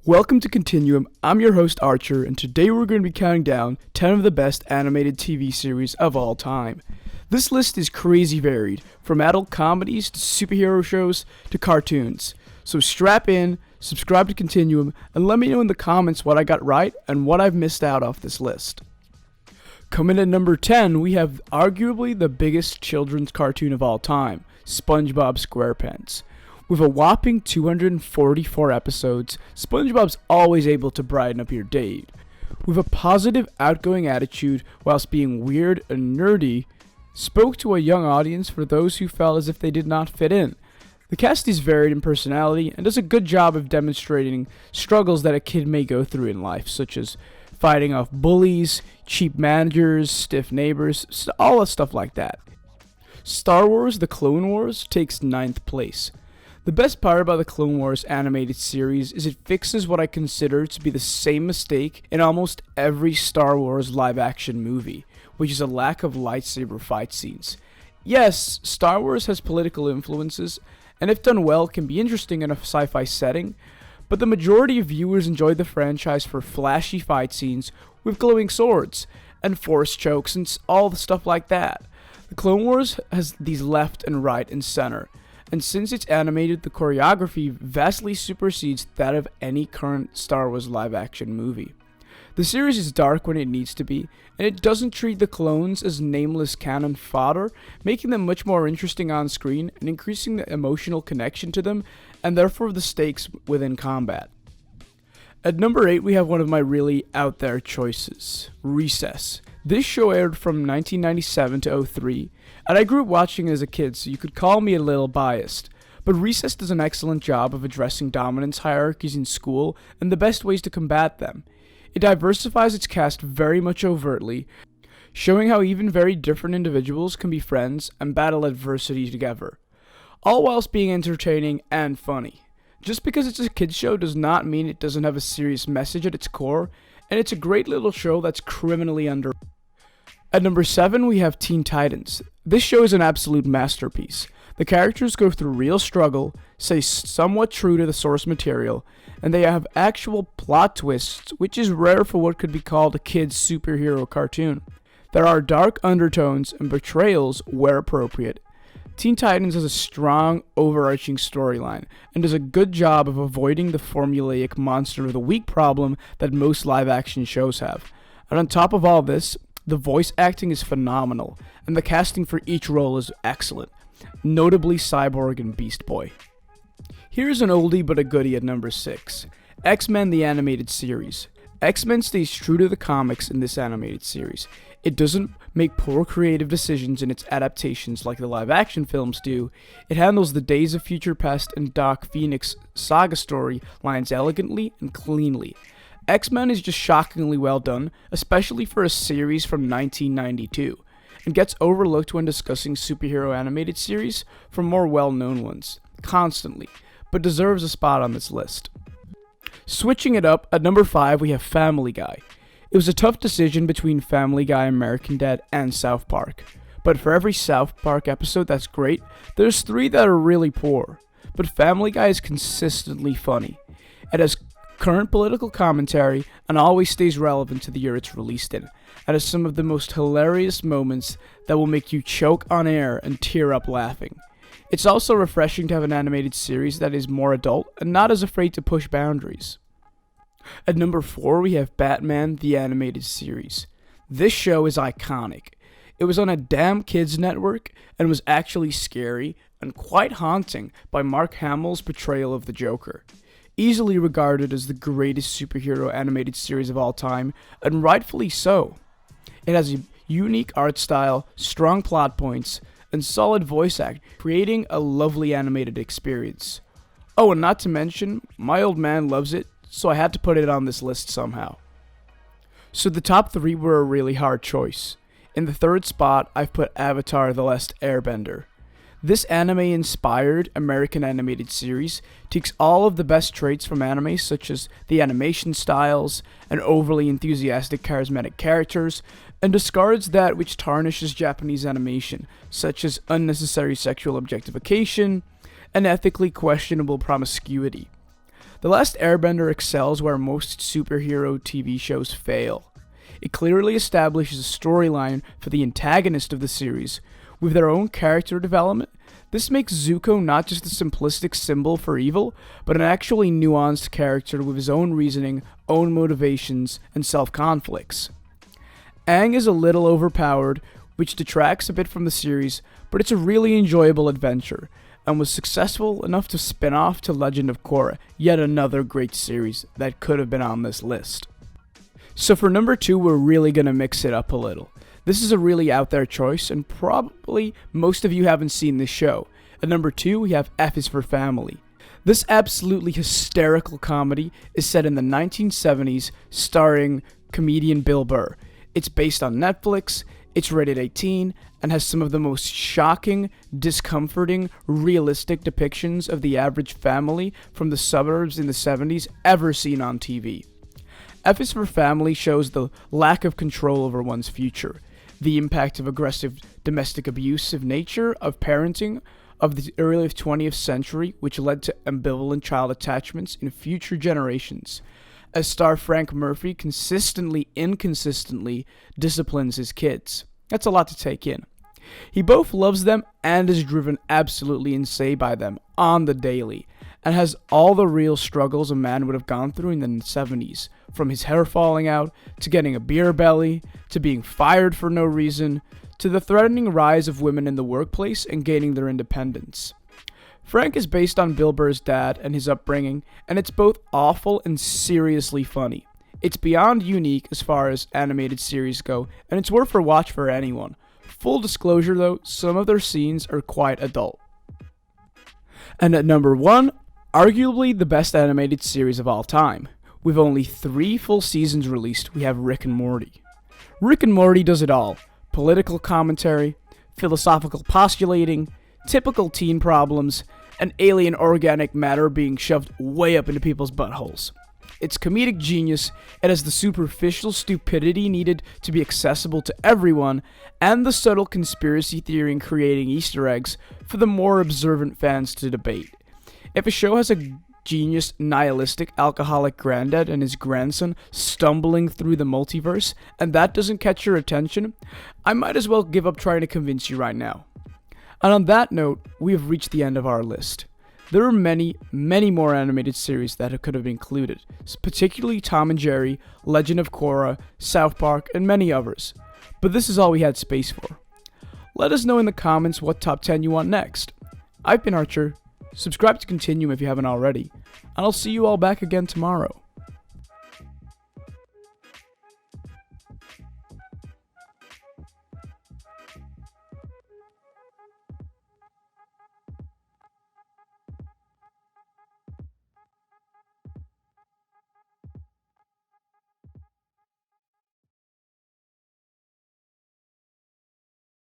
Welcome to Continuum. I'm your host Archer, and today we're going to be counting down 10 of the best animated TV series of all time. This list is crazy varied, from adult comedies to superhero shows to cartoons. So strap in, subscribe to Continuum, and let me know in the comments what I got right and what I've missed out off this list. Coming at number 10, we have arguably the biggest children's cartoon of all time, SpongeBob SquarePants. With a whopping 244 episodes, SpongeBob's always able to brighten up your day. With a positive, outgoing attitude whilst being weird and nerdy, spoke to a young audience for those who felt as if they did not fit in. The cast is varied in personality and does a good job of demonstrating struggles that a kid may go through in life, such as fighting off bullies, cheap managers, stiff neighbors, all that stuff like that. Star Wars: The Clone Wars takes 9th place. The best part about the Clone Wars animated series is it fixes what I consider to be the same mistake in almost every Star Wars live-action movie, which is a lack of lightsaber fight scenes. Yes, Star Wars has political influences, and if done well can be interesting in a sci-fi setting, but the majority of viewers enjoy the franchise for flashy fight scenes with glowing swords, and force chokes and all the stuff like that. The Clone Wars has these left and right and center, and since it's animated, the choreography vastly supersedes that of any current Star Wars live-action movie. The series is dark when it needs to be, and it doesn't treat the clones as nameless cannon fodder, making them much more interesting on screen and increasing the emotional connection to them, and therefore the stakes within combat. At number 8, we have one of my really out there choices, Recess. This show aired from 1997 to 2003, and I grew up watching it as a kid, so you could call me a little biased. But Recess does an excellent job of addressing dominance hierarchies in school and the best ways to combat them. It diversifies its cast very much overtly, showing how even very different individuals can be friends and battle adversity together, all whilst being entertaining and funny. Just because it's a kids show does not mean it doesn't have a serious message at its core, and it's a great little show that's criminally under. At number 7, we have Teen Titans. This show is an absolute masterpiece. The characters go through real struggle, stay somewhat true to the source material, and they have actual plot twists, which is rare for what could be called a kid's superhero cartoon. There are dark undertones and betrayals where appropriate. Teen Titans has a strong, overarching storyline, and does a good job of avoiding the formulaic monster of the week problem that most live-action shows have. And on top of all this, the voice acting is phenomenal, and the casting for each role is excellent, notably Cyborg and Beast Boy. Here's an oldie but a goodie at number 6, XMen the Animated Series. XMen stays true to the comics in this animated series. It doesn't make poor creative decisions in its adaptations like the live-action films do. It handles the Days of Future Past and Doc Phoenix saga story lines elegantly and cleanly. X-Men is just shockingly well done, especially for a series from 1992, and gets overlooked when discussing superhero animated series from more well-known ones, constantly, but deserves a spot on this list. Switching it up, at number 5 we have Family Guy. It was a tough decision between Family Guy, American Dad, and South Park, but for every South Park episode that's great, there's 3 that are really poor, but Family Guy is consistently funny. It has current political commentary and always stays relevant to the year it's released in, and has some of the most hilarious moments that will make you choke on air and tear up laughing. It's also refreshing to have an animated series that is more adult and not as afraid to push boundaries. At number 4 we have Batman the Animated Series. This show is iconic. It was on a damn kids network and was actually scary and quite haunting by Mark Hamill's portrayal of the Joker. Easily regarded as the greatest superhero animated series of all time, and rightfully so. It has a unique art style, strong plot points, and solid voice acting, creating a lovely animated experience. Oh, and not to mention, my old man loves it, so I had to put it on this list somehow. So the top 3 were a really hard choice. In the 3rd spot, I've put Avatar: The Last Airbender. This anime-inspired American animated series takes all of the best traits from anime, such as the animation styles and overly enthusiastic charismatic characters, and discards that which tarnishes Japanese animation, such as unnecessary sexual objectification and ethically questionable promiscuity. The Last Airbender excels where most superhero TV shows fail. It clearly establishes a storyline for the antagonist of the series, with their own character development. This makes Zuko not just a simplistic symbol for evil, but an actually nuanced character with his own reasoning, own motivations, and self-conflicts. Aang is a little overpowered, which detracts a bit from the series, but it's a really enjoyable adventure, and was successful enough to spin off to Legend of Korra, yet another great series that could have been on this list. So for number 2, we're really going to mix it up a little. This is a really out there choice, and probably most of you haven't seen this show. At number 2, we have F is for Family. This absolutely hysterical comedy is set in the 1970s, starring comedian Bill Burr. It's based on Netflix, it's rated 18, and has some of the most shocking, discomforting, realistic depictions of the average family from the suburbs in the 70s ever seen on TV. F is for Family shows the lack of control over one's future, the impact of aggressive domestic abusive nature of parenting of the early 20th century, which led to ambivalent child attachments in future generations, as star Frank Murphy inconsistently disciplines his kids. That's a lot to take in. He both loves them and is driven absolutely insane by them on the daily, and has all the real struggles a man would have gone through in the 70s, from his hair falling out, to getting a beer belly, to being fired for no reason, to the threatening rise of women in the workplace and gaining their independence. Frank is based on Bill Burr's dad and his upbringing, and it's both awful and seriously funny. It's beyond unique as far as animated series go, and it's worth a watch for anyone. Full disclosure though, some of their scenes are quite adult. And at number 1, arguably the best animated series of all time. With only 3 full seasons released, we have Rick and Morty. Rick and Morty does it all. Political commentary, philosophical postulating, typical teen problems, and alien organic matter being shoved way up into people's buttholes. It's comedic genius, it has the superficial stupidity needed to be accessible to everyone, and the subtle conspiracy theory in creating Easter eggs for the more observant fans to debate. If a show has a genius, nihilistic, alcoholic granddad and his grandson stumbling through the multiverse, and that doesn't catch your attention, I might as well give up trying to convince you right now. And on that note, we have reached the end of our list. There are many, many more animated series that could have been included, particularly Tom and Jerry, Legend of Korra, South Park, and many others. But this is all we had space for. Let us know in the comments what top 10 you want next. I've been Archer. Subscribe to continue if you haven't already, and I'll see you all back again tomorrow.